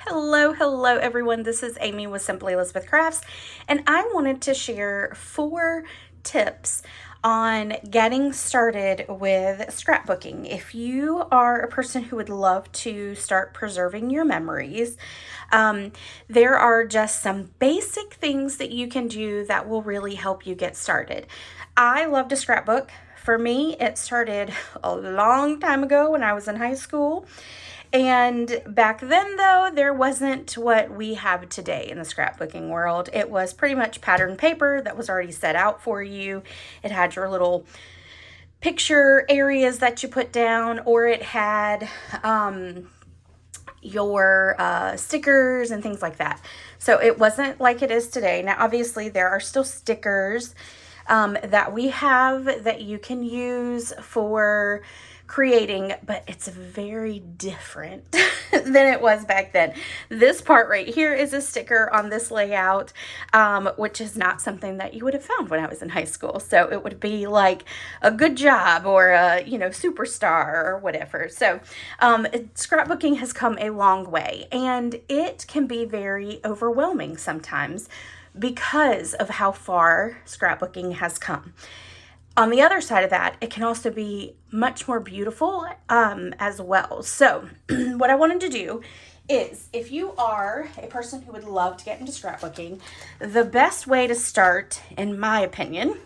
Hello everyone. This is Amy with Simply Elizabeth Crafts, and I wanted to share 4 tips on getting started with scrapbooking. If you are a person who would love to start preserving your memories, there are just some basic things that you can do that will really help you get started. I love to scrapbook. For me, it started a long time ago when I was in high school. And back then, though, there wasn't what we have today in the scrapbooking world. It was pretty much patterned paper that was already set out for you. It had your little picture areas that you put down, or it had your stickers and things like that. So it wasn't like it is today. Now, obviously, there are still stickers that we have that you can use for creating, but it's very different than it was back then. This part right here is a sticker on this layout, which is not something that you would have found when I was in high school. So it would be like a good job or a, superstar or whatever. So scrapbooking has come a long way, and it can be very overwhelming sometimes because of how far scrapbooking has come. On the other side of that, it can also be much more beautiful as well. So what I wanted to do is, if you are a person who would love to get into scrapbooking, the best way to start, in my opinion,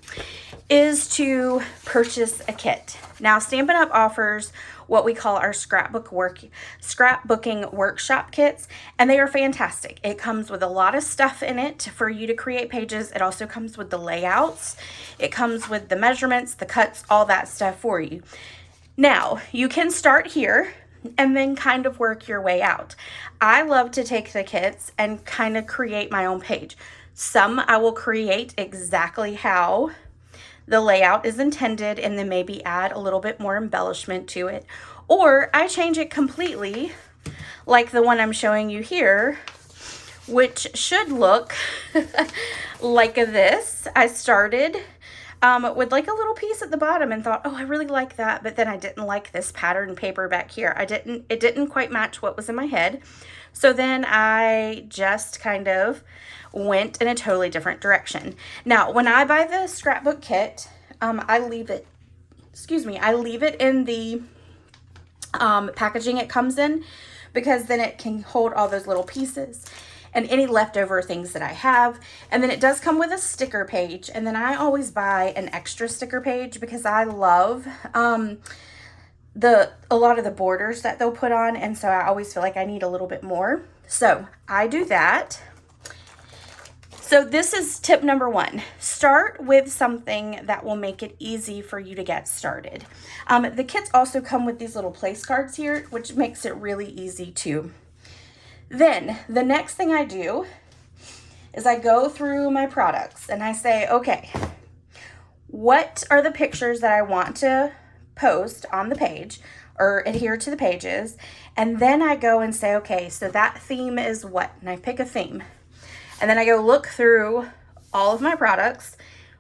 is to purchase a kit. Now, Stampin' Up! Offers what we call our scrapbooking workshop kits, and they are fantastic. It comes with a lot of stuff in it for you to create pages. It also comes with the layouts. It comes with the measurements, the cuts, all that stuff for you. Now, you can start here and then kind of work your way out. I love to take the kits and kind of create my own page. Some I will create exactly how the layout is intended and then maybe add a little bit more embellishment to it. Or I change it completely, like the one I'm showing you here, which should look like this. I started with like a little piece at the bottom and thought, oh, I really like that, but then I didn't like this pattern paper back here. It didn't quite match what was in my head. So then I just kind of went in a totally different direction. Now, when I buy the scrapbook kit, I leave it in the packaging it comes in, because then it can hold all those little pieces and any leftover things that I have. And then it does come with a sticker page, and then I always buy an extra sticker page because I love a lot of the borders that they'll put on, and so I always feel like I need a little bit more. So I do that. So this is tip number 1. Start with something that will make it easy for you to get started. The kits also come with these little place cards here, which makes it really easy too. Then the next thing I do is I go through my products and I say, okay, what are the pictures that I want to post on the page or adhere to the pages? And then I go and say, okay, so that theme is what? And I pick a theme. And then I go look through all of my products,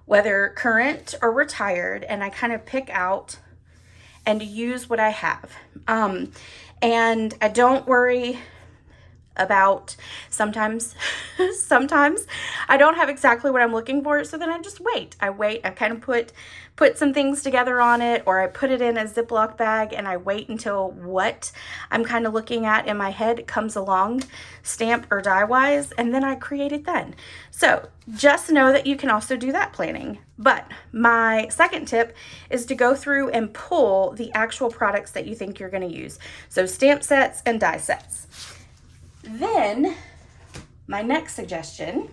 whether current or retired, and I kind of pick out and use what I have. And I don't worry about sometimes I don't have exactly what I'm looking for, so then I just wait. I kind of put some things together on it, or I put it in a Ziploc bag and I wait until what I'm kind of looking at in my head comes along, stamp or die wise, and then I create it then. So just know that you can also do that planning. But my second tip is to go through and pull the actual products that you think you're going to use. So stamp sets and die sets. Then my next suggestion,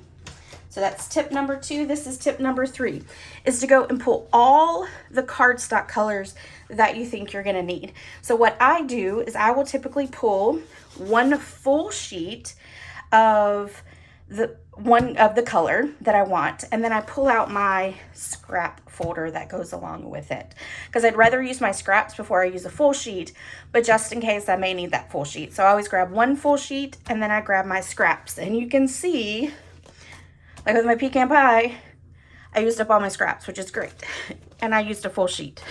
so that's tip number 2, this is tip number 3, is to go and pull all the cardstock colors that you think you're going to need. So what I do is I will typically pull one full sheet of the color that I want, and then I pull out my scrap folder that goes along with it, because I'd rather use my scraps before I use a full sheet, but just in case I may need that full sheet. So I always grab one full sheet and then I grab my scraps, and you can see, like with my pecan pie, I used up all my scraps, which is great, and I used a full sheet.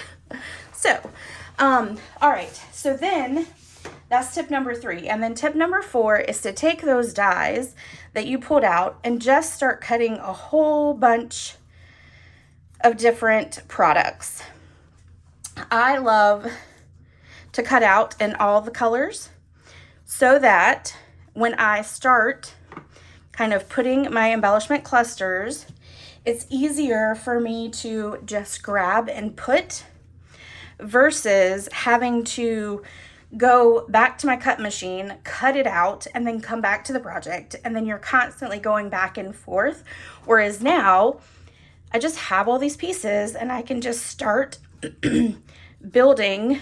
So all right, so then That's tip number 3. And then tip number 4 is to take those dies that you pulled out and just start cutting a whole bunch of different products. I love to cut out in all the colors so that when I start kind of putting my embellishment clusters, it's easier for me to just grab and put versus having to go back to my cut machine, cut it out, and then come back to the project. And then you're constantly going back and forth. Whereas now, I just have all these pieces and I can just start building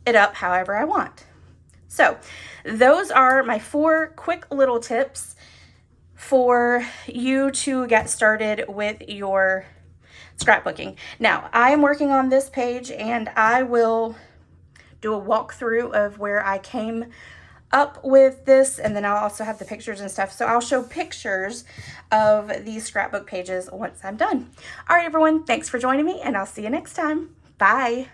it up however I want. So those are my 4 quick little tips for you to get started with your scrapbooking. Now, I am working on this page and I will do a walkthrough of where I came up with this, and then I'll also have the pictures and stuff. So I'll show pictures of these scrapbook pages once I'm done. All right, everyone, thanks for joining me, and I'll see you next time. Bye.